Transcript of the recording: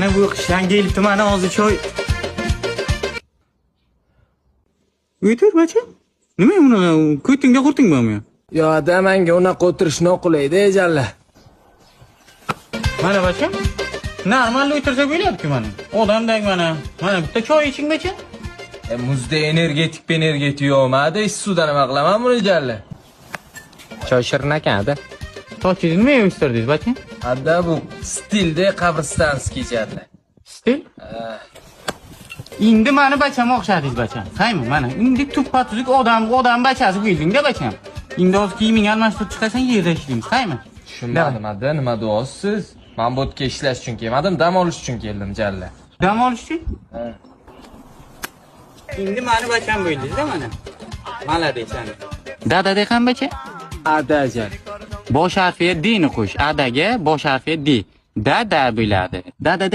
Mana bu qishdan kelibdi, mana hozir choy. O'tir, bacha. Nima uni ko'tingga qurtingmi? Yo, da menga unaqa o'tirish noqulay-da, jalla. Mana bacha. Normal o'tirsa bo'lyapti mana. Odamdek mana. Mana bitta choy iching bacha. Muzda energetik yo'qmi-da, issiqda nima qilaman buni jalla? Choy shirin ekan-da. Sochingizni nima o'stirdingiz bacha? Adda bu stilda qabristonskiy jalla. Stil? Endi meni bacham o'xshadingiz bacham. Qaymi mana. Endi tuppa-tuzuk odam bachasi bo'lding-da bacham. Endi hozir kiyimingni almashtirib chiqasan, yerda ishlaymiz, qaymi? Tushunmadim, adda, nima deyapsiz? Men bu yerga ishlash uchun kelmadim, dam olish uchun keldim jalla. Dam olish uchun? Ha. Endi meni bacham bo'ldingiz-da mana. Malades ana. Dada ham bacha? Adaja. Bosh harfi D ni qo'sh. Adaga bosh harfi D. Dada bo'ladi. Dada